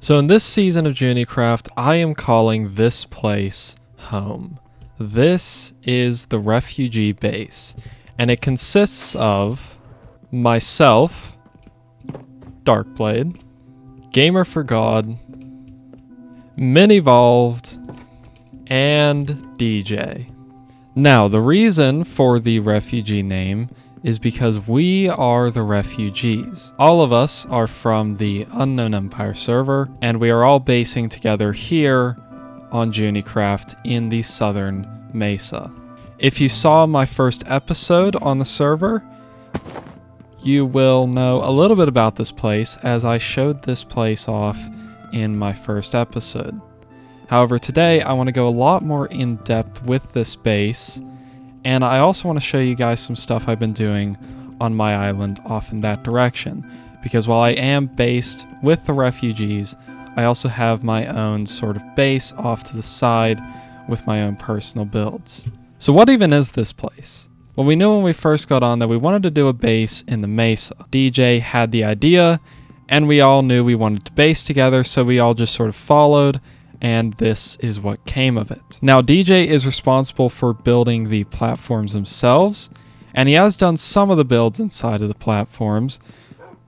So in this season of Junicraft, I am calling this place home. This is the Refugee base, and it consists of myself, Darkblade, Gamer for God, Minivolved, and DJ. Now, the reason for the Refugee name is because we are the refugees. All of us are from the Unknown Empire server, and we are all basing together here on Junicraft in the southern Mesa. If you saw my first episode on the server, you will know a little bit about this place, as I showed this place off in my first episode. However, today I want to go a lot more in depth with this base, and I also want to show you guys some stuff I've been doing on my island off in that direction. Because while I am based with the refugees, I also have my own sort of base off to the side with my own personal builds. So what even is this place? Well, we knew when we first got on that we wanted to do a base in the Mesa. DJ had the idea, and we all knew we wanted to base together, so we all just sort of followed, and this is what came of it. Now, DJ is responsible for building the platforms themselves, and he has done some of the builds inside of the platforms,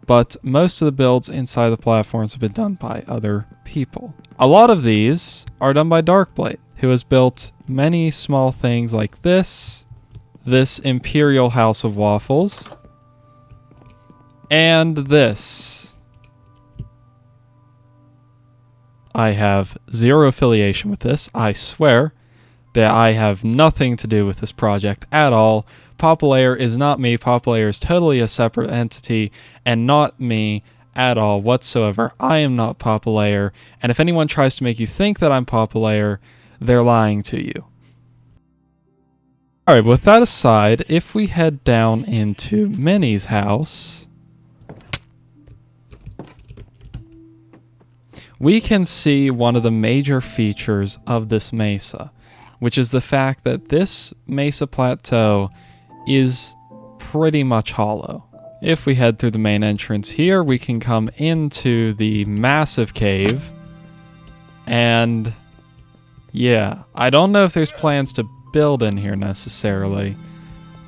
but most of the builds inside the platforms have been done by other people. A lot of these are done by Darkblade, who has built many small things like this Imperial House of Waffles, and this. I have zero affiliation with this. I swear that I have nothing to do with this project at all. Populayer is not me. Populayer is totally a separate entity and not me at all whatsoever. I am not Populayer, and if anyone tries to make you think that I'm Populayer, they're lying to you. Alright, with that aside, if we head down into Minnie's house, we can see one of the major features of this mesa, which is the fact that this mesa plateau is pretty much hollow. If we head through the main entrance here, we can come into the massive cave, and yeah, I don't know if there's plans to build in here necessarily,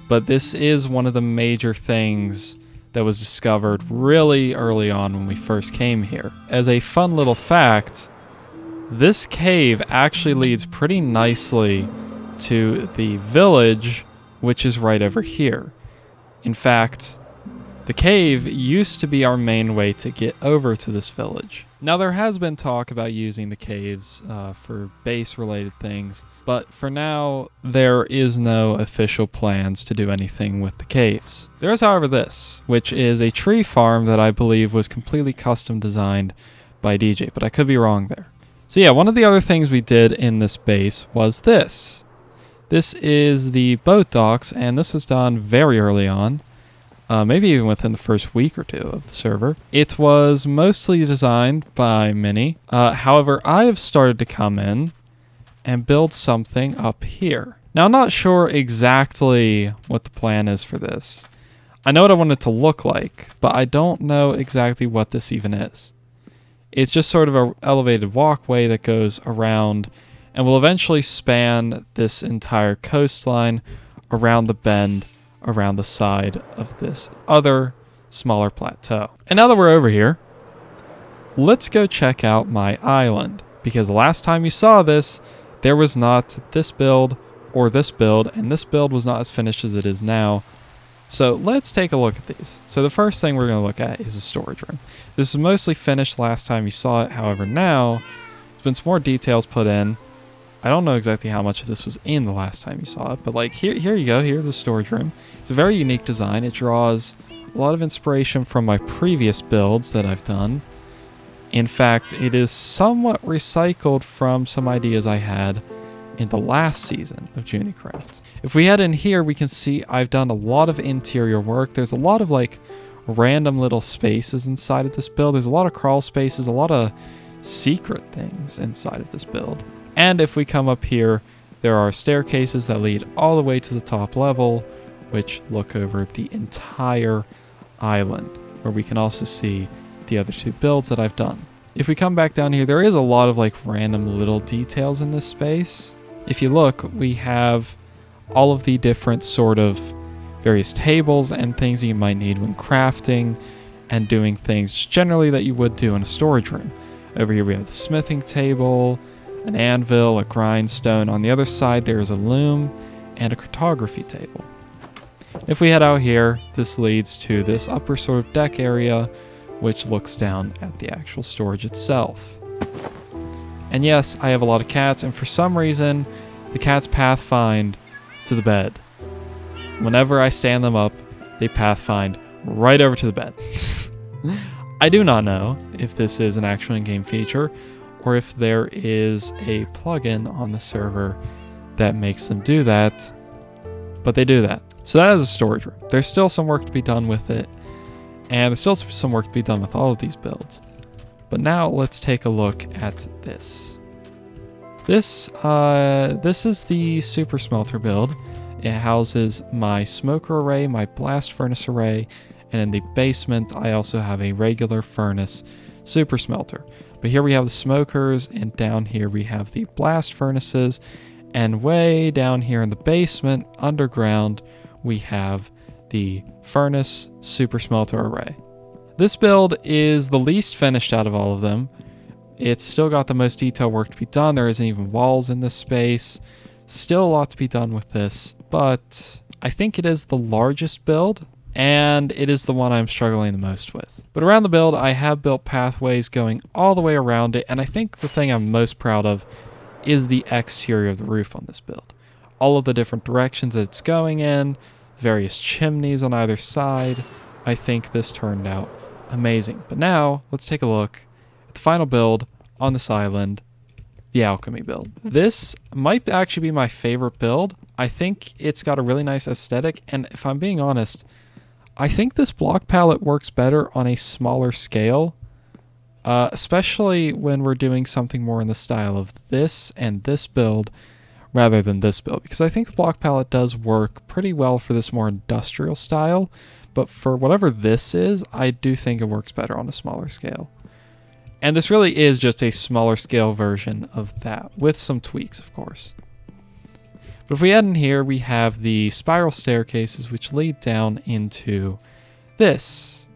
but this is one of the major things that was discovered really early on when we first came here. As a fun little fact, this cave actually leads pretty nicely to the village, which is right over here. In fact, the cave used to be our main way to get over to this village. Now, there has been talk about using the caves for base-related things, but for now, there is no official plans to do anything with the caves. There is, however, this, which is a tree farm that I believe was completely custom designed by DJ, but I could be wrong there. So yeah, one of the other things we did in this base was this. This is the boat docks, and this was done very early on. Maybe even within the first week or two of the server. It was mostly designed by Minnie. However, I have started to come in and build something up here. Now, I'm not sure exactly what the plan is for this. I know what I want it to look like, but I don't know exactly what this even is. It's just sort of an elevated walkway that goes around and will eventually span this entire coastline around the bend around the side of this other smaller plateau. And now that we're over here, let's go check out my island, because the last time you saw this, there was not this build or this build, and this build was not as finished as it is now. So let's take a look at these. So the first thing we're going to look at is a storage room. This is mostly finished last time you saw it. However, now there's been some more details put in. I don't know exactly how much of this was in the last time you saw it, but like here you go. Here's the storage room. It's a very unique design. It draws a lot of inspiration from my previous builds that I've done. In fact, it is somewhat recycled from some ideas I had in the last season of Junicraft. If we head in here, we can see I've done a lot of interior work. There's a lot of like random little spaces inside of this build. There's a lot of crawl spaces, a lot of secret things inside of this build. And if we come up here, there are staircases that lead all the way to the top level, which look over the entire island, where we can also see the other two builds that I've done. If we come back down here, there is a lot of like random little details in this space. If you look, we have all of the different sort of various tables and things you might need when crafting and doing things just generally that you would do in a storage room. Over here we have the smithing table, an anvil, a grindstone. On the other side there is a loom and a cartography table. If we head out here, this leads to this upper sort of deck area, which looks down at the actual storage itself. And yes, I have a lot of cats, and for some reason, the cats pathfind to the bed. Whenever I stand them up, they pathfind right over to the bed. I do not know if this is an actual in-game feature, or if there is a plugin on the server that makes them do that, but they do that. So that is a storage room. There's still some work to be done with it, and there's still some work to be done with all of these builds. But now let's take a look at this. This is the super smelter build. It houses my smoker array, my blast furnace array, and in the basement I also have a regular furnace super smelter. But here we have the smokers, and down here we have the blast furnaces, and way down here in the basement, underground, we have the furnace super smelter array. This build is the least finished out of all of them. It's still got the most detailed work to be done. There isn't even walls in this space. Still a lot to be done with this, but I think it is the largest build, and it is the one I'm struggling the most with. But around the build, I have built pathways going all the way around it, and I think the thing I'm most proud of is the exterior of the roof on this build. All of the different directions that it's going in, various chimneys on either side. I think this turned out amazing. But now, let's take a look at the final build on this island, the alchemy build. This might actually be my favorite build. I think it's got a really nice aesthetic, and if I'm being honest, I think this block palette works better on a smaller scale, especially when we're doing something more in the style of this and this build rather than this build, because I think the block palette does work pretty well for this more industrial style, but for whatever this is, I do think it works better on a smaller scale. And this really is just a smaller scale version of that, with some tweaks, of course. But if we head in here, we have the spiral staircases which lead down into this,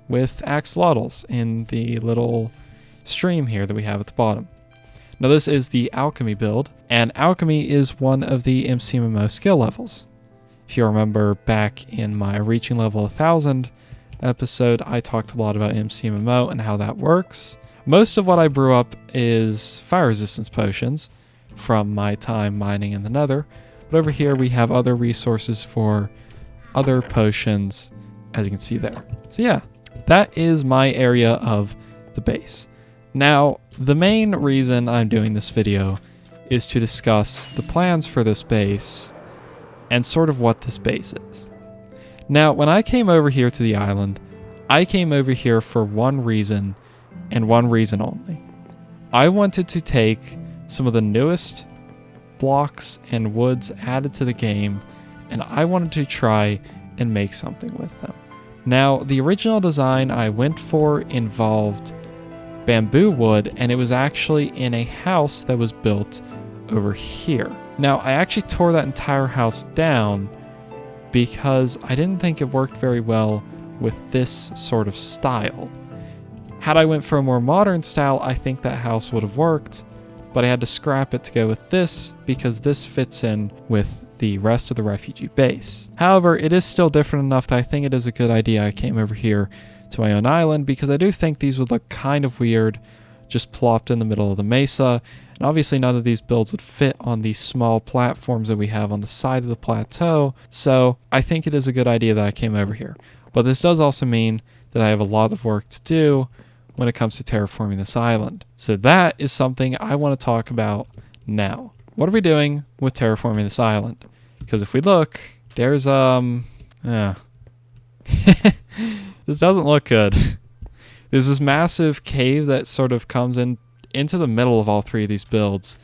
with axolotls in the little stream here that we have at the bottom. Now this is the alchemy build, and alchemy is one of the MCMMO skill levels. If you remember back in my Reaching Level 1000 episode, I talked a lot about MCMMO and how that works. Most of what I brew up is fire resistance potions from my time mining in the Nether, but over here we have other resources for other potions, as you can see there. So yeah, that is my area of the base. Now, the main reason I'm doing this video is to discuss the plans for this base and sort of what this base is. Now, when I came over here to the island, I came over here for one reason and one reason only. I wanted to take some of the newest blocks and woods added to the game, and I wanted to try and make something with them. Now, the original design I went for involved bamboo wood, and it was actually in a house that was built over here. Now, I actually tore that entire house down because I didn't think it worked very well with this sort of style. Had I went for a more modern style, I think that house would have worked, but I had to scrap it to go with this because this fits in with the rest of the refugee base. However, it is still different enough that I think it is a good idea I came over here to my own island, because I do think these would look kind of weird just plopped in the middle of the mesa, and obviously none of these builds would fit on these small platforms that we have on the side of the plateau, so I think it is a good idea that I came over here. But this does also mean that I have a lot of work to do when it comes to terraforming this island. So that is something I want to talk about now. What are we doing with terraforming this island? Because if we look, there's this doesn't look good. There's this massive cave that sort of comes into the middle of all three of these builds,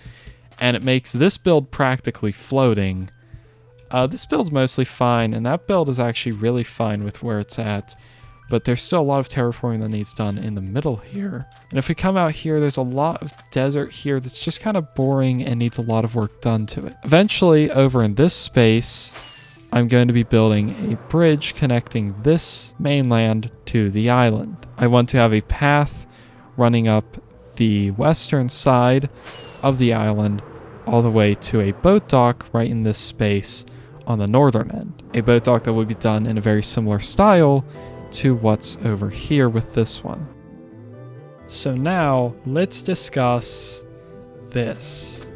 and it makes this build practically floating. This build's mostly fine, and that build is actually really fine with where it's at. but there's still a lot of terraforming that needs done in the middle here. And if we come out here, there's a lot of desert here that's just kind of boring and needs a lot of work done to it. Eventually, over in this space, I'm going to be building a bridge connecting this mainland to the island. I want to have a path running up the western side of the island all the way to a boat dock right in this space on the northern end. A boat dock that will be done in a very similar style to what's over here with this one. So now let's discuss this,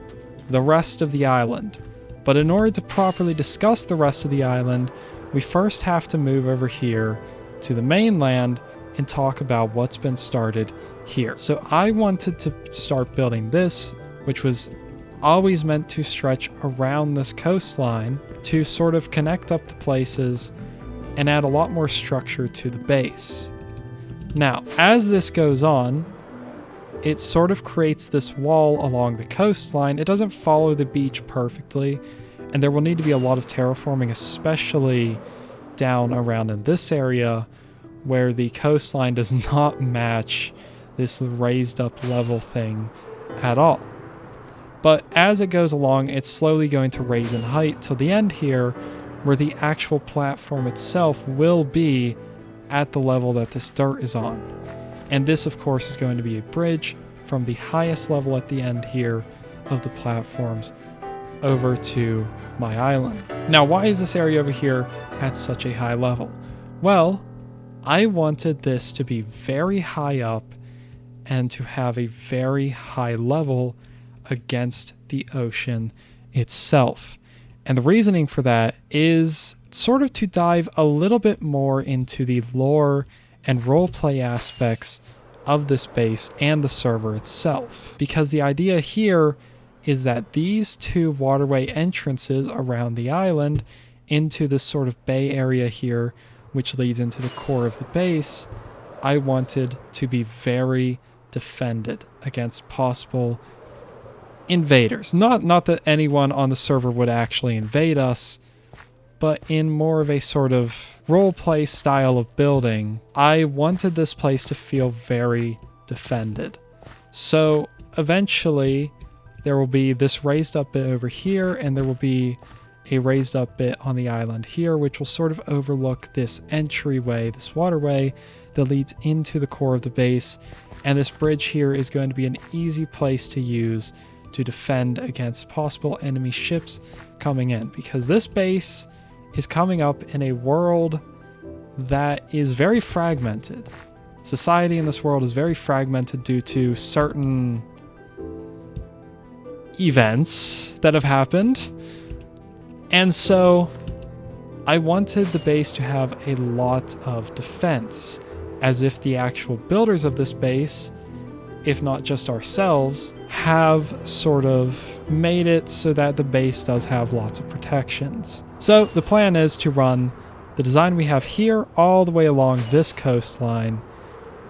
the rest of the island. But in order to properly discuss the rest of the island, we first have to move over here to the mainland and talk about what's been started here. So I wanted to start building this, which was always meant to stretch around this coastline to sort of connect up the places and add a lot more structure to the base. Now, as this goes on, it sort of creates this wall along the coastline. It doesn't follow the beach perfectly, and there will need to be a lot of terraforming, especially down around in this area where the coastline does not match this raised up level thing at all. But as it goes along, it's slowly going to raise in height till the end here, where the actual platform itself will be at the level that this dirt is on. And this, of course, is going to be a bridge from the highest level at the end here of the platforms over to my island. Now, why is this area over here at such a high level? Well, I wanted this to be very high up and to have a very high level against the ocean itself. And the reasoning for that is sort of to dive a little bit more into the lore and roleplay aspects of this base and the server itself. Because the idea here is that these two waterway entrances around the island into this sort of bay area here, which leads into the core of the base, I wanted to be very defended against possible invaders. Not that anyone on the server would actually invade us, but in more of a sort of roleplay style of building, I wanted this place to feel very defended. So eventually there will be this raised up bit over here, and there will be a raised up bit on the island here, which will sort of overlook this entryway, this waterway that leads into the core of the base. And this bridge here is going to be an easy place to use to defend against possible enemy ships coming in, because this base is coming up in a world that is very fragmented. Society in this world is very fragmented due to certain events that have happened. And so I wanted the base to have a lot of defense, as if the actual builders of this base, if not just ourselves, have sort of made it so that the base does have lots of protections. So the plan is to run the design we have here all the way along this coastline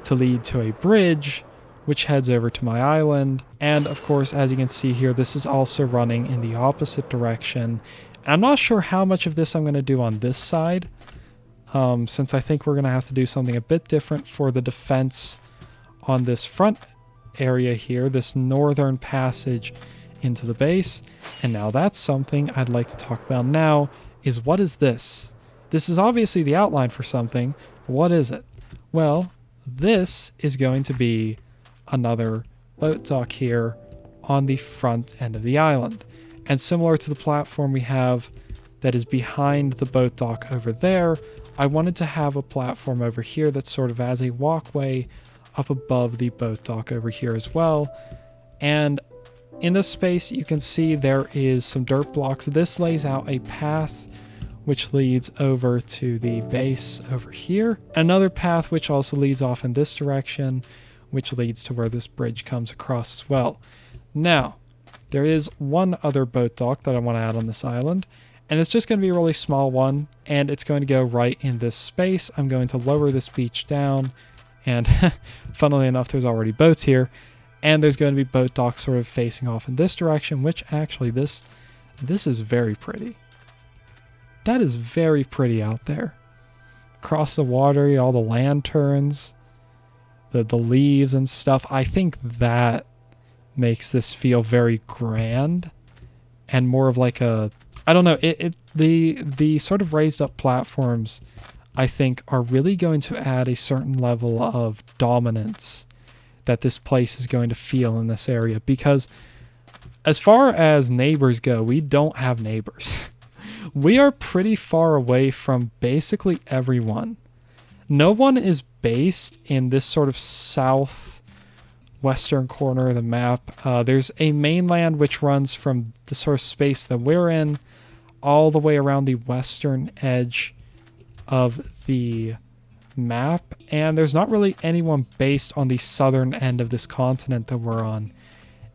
to lead to a bridge which heads over to my island. And of course, as you can see here, this is also running in the opposite direction. And I'm not sure how much of this I'm going to do on this side, since I think we're going to have to do something a bit different for the defense on this front area here, this northern passage into the base. And now that's something I'd like to talk about now, is what is this? This is obviously the outline for something, but what is it? Well, this is going to be another boat dock here on the front end of the island. And similar to the platform we have that is behind the boat dock over there, I wanted to have a platform over here that sort of as a walkway up above the boat dock over here as well. And in this space, you can see there is some dirt blocks. This lays out a path which leads over to the base over here. Another path which also leads off in this direction, which leads to where this bridge comes across as well. Now, there is one other boat dock that I want to add on this island, and it's just going to be a really small one, and it's going to go right in this space. I'm going to lower this beach down, and funnily enough, there's already boats here, and there's going to be boat docks sort of facing off in this direction, which actually this is very pretty. That is very pretty out there. across the water, all the lanterns, the leaves and stuff. I think that makes this feel very grand and more of like a, I don't know, the sort of raised up platforms I think are really going to add a certain level of dominance that this place is going to feel in this area, because as far as neighbors go, we don't have neighbors. We are pretty far away from basically everyone. No one is based in this sort of southwestern corner of the map. There's a mainland which runs from the sort of space that we're in all the way around the western edge of the map, and there's not really anyone based on the southern end of this continent that we're on.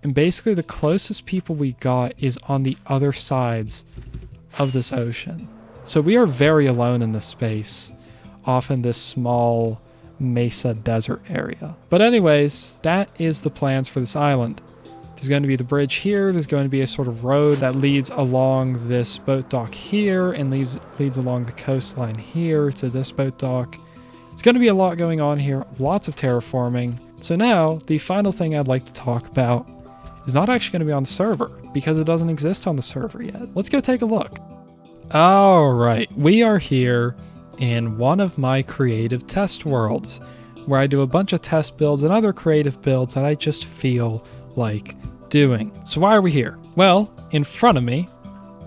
And basically the closest people we got is on the other sides of this ocean. So we are very alone in this space, off in this small mesa desert area. But anyways, that is the plans for this island. There's going to be the bridge here. There's going to be a sort of road that leads along this boat dock here and leads along the coastline here to this boat dock. It's going to be a lot going on here, lots of terraforming. So now, the final thing I'd like to talk about is not actually going to be on the server, because it doesn't exist on the server yet. Let's go take a look. Alright, we are here in one of my creative test worlds, where I do a bunch of test builds and other creative builds that I just feel like doing. So why are we here? Well, in front of me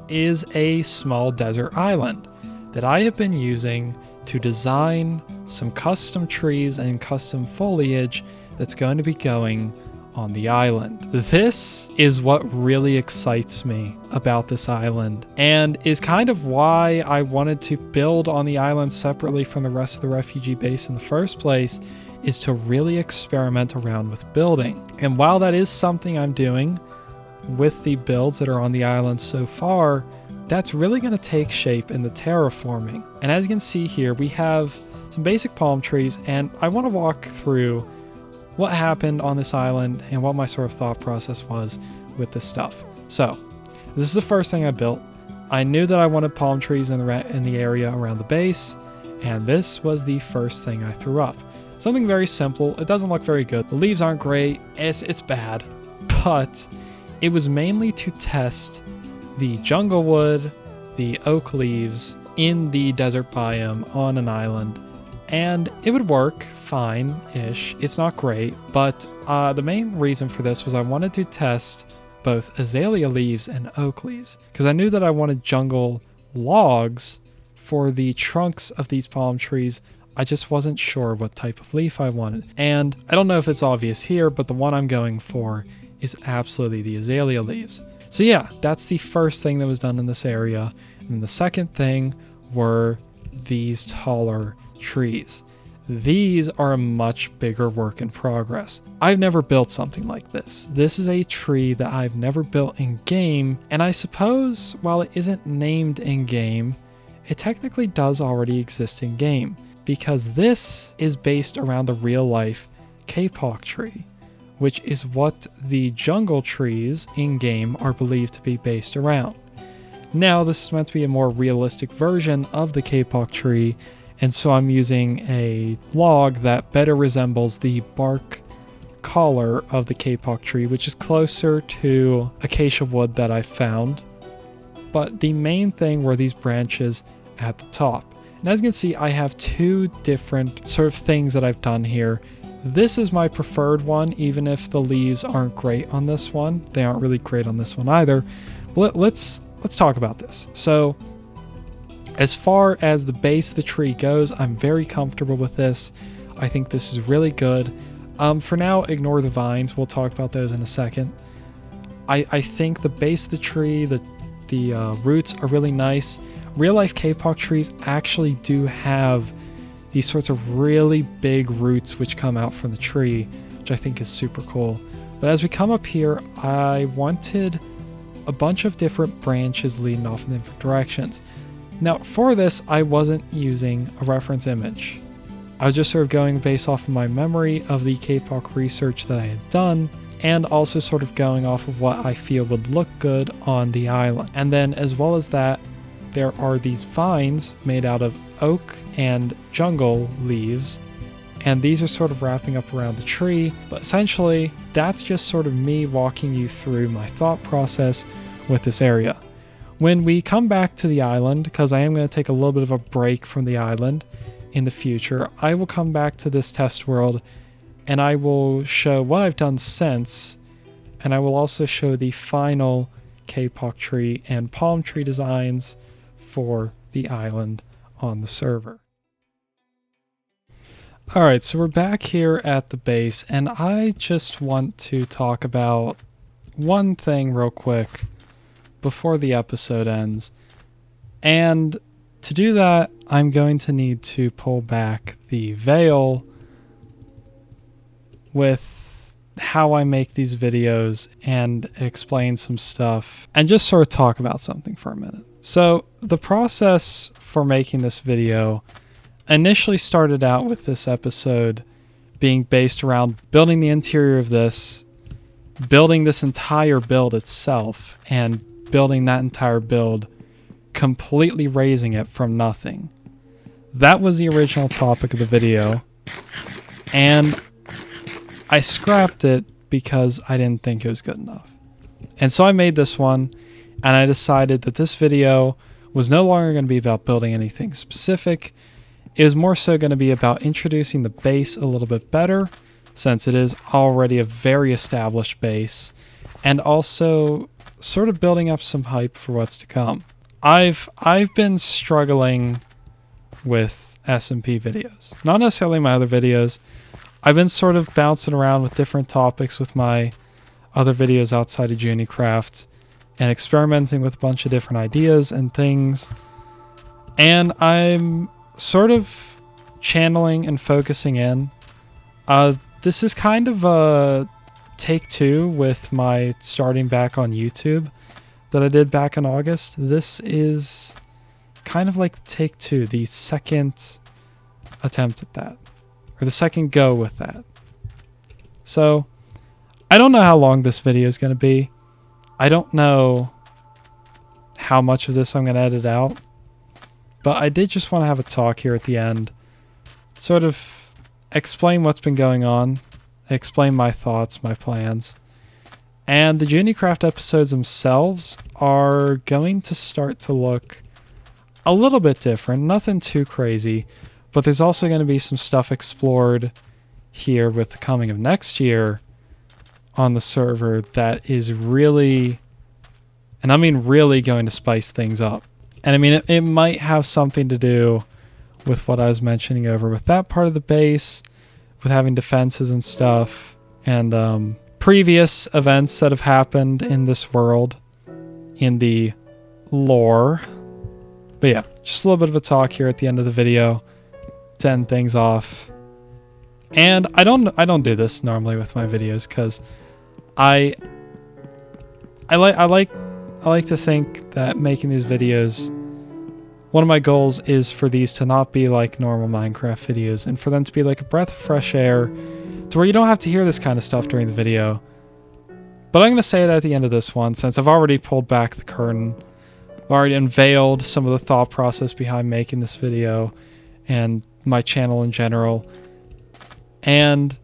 is a small desert island that I have been using to design some custom trees and custom foliage that's going to be going on the island. This is what really excites me about this island, and is kind of why I wanted to build on the island separately from the rest of the refugee base in the first place, is to really experiment around with building. And while that is something I'm doing with the builds that are on the island so far, that's really going to take shape in the terraforming. And as you can see here, we have some basic palm trees, and I want to walk through what happened on this island and what my sort of thought process was with this stuff. So this is the first thing I built. I knew that I wanted palm trees in the area around the base, and this was the first thing I threw up. Something very simple. It doesn't look very good. The leaves aren't great. It's bad. But it was mainly to test the jungle wood, the oak leaves in the desert biome on an island. And it would work fine-ish. It's not great, but the main reason for this was I wanted to test both azalea leaves and oak leaves, because I knew that I wanted jungle logs for the trunks of these palm trees. I just wasn't sure what type of leaf I wanted. And I don't know if it's obvious here, but the one I'm going for is absolutely the azalea leaves. So yeah, that's the first thing that was done in this area. And the second thing were these taller trees. These are a much bigger work in progress. I've never built something like this. This is a tree that I've never built in game, and I suppose while it isn't named in game, it technically does already exist in game, because this is based around the real life kapok tree, which is what the jungle trees in game are believed to be based around. Now, this is meant to be a more realistic version of the kapok tree, and so I'm using a log that better resembles the bark collar of the kapok tree, which is closer to acacia wood that I found. But the main thing were these branches at the top. And as you can see, I have two different sort of things that I've done here. This is my preferred one, even if the leaves aren't great on this one. They aren't really great on this one either. But let's talk about this. So as far as the base of the tree goes, I'm very comfortable with this. I think this is really good. For now, ignore the vines. We'll talk about those in a second. I think the base of the tree, the roots are really nice. Real life kapok trees actually do have these sorts of really big roots which come out from the tree, which I think is super cool. But as we come up here, I wanted a bunch of different branches leading off in different directions. Now, for this, I wasn't using a reference image. I was just sort of going based off of my memory of the kapok research that I had done, and also sort of going off of what I feel would look good on the island. And then, as well as that, there are these vines made out of oak and jungle leaves, and these are sort of wrapping up around the tree. But essentially, that's just sort of me walking you through my thought process with this area. When we come back to the island, because I am going to take a little bit of a break from the island in the future, I will come back to this test world and I will show what I've done since, and I will also show the final kapok tree and palm tree designs for the island on the server. Alright, so we're back here at the base, and I just want to talk about one thing real quick before the episode ends. And to do that, I'm going to need to pull back the veil with how I make these videos and explain some stuff and just sort of talk about something for a minute. So the process for making this video initially started out with this episode being based around building the interior of this, building this entire build itself, and building that entire build, completely raising it from nothing. That was the original topic of the video, and I scrapped it because I didn't think it was good enough. And so I made this one, and I decided that this video was no longer going to be about building anything specific. It was more so going to be about introducing the base a little bit better, since it is already a very established base, and also sort of building up some hype for what's to come. I've been struggling with SMP videos. Not necessarily my other videos. I've been sort of bouncing around with different topics with my other videos outside of Junicraft and experimenting with a bunch of different ideas and things. And I'm sort of channeling and focusing in. This is kind of a take two with my starting back on YouTube that I did back in August. This is kind of like take two, the second attempt at that, or the second go with that. So I don't know how long this video is going to be. I don't know how much of this I'm going to edit out, but I did just want to have a talk here at the end, sort of explain what's been going on, explain my thoughts, my plans. And the Junicraft episodes themselves are going to start to look a little bit different, nothing too crazy, but there's also going to be some stuff explored here with the coming of next year on the server that is really, and I mean really, going to spice things up. And I mean, it might have something to do with what I was mentioning over with that part of the base, with having defenses and stuff, and previous events that have happened in this world, in the lore. But yeah, just a little bit of a talk here at the end of the video to end things off. And I don't do this normally with my videos, because I like to think that making these videos, one of my goals is for these to not be like normal Minecraft videos, and for them to be like a breath of fresh air, to where you don't have to hear this kind of stuff during the video. But I'm going to say it at the end of this one, since I've already pulled back the curtain, already unveiled some of the thought process behind making this video, and my channel in general. And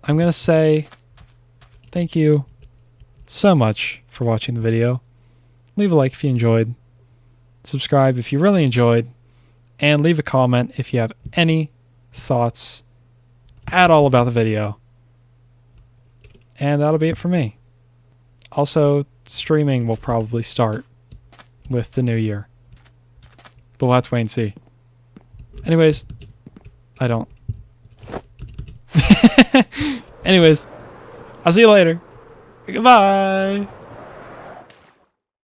I'm going to say thank you so much for watching the video. Leave a like if you enjoyed, subscribe if you really enjoyed, and leave a comment if you have any thoughts at all about the video. And that'll be it for me. Also, streaming will probably start with the new year, but we'll have to wait and see. Anyways, I don't. Anyways, I'll see you later. Goodbye.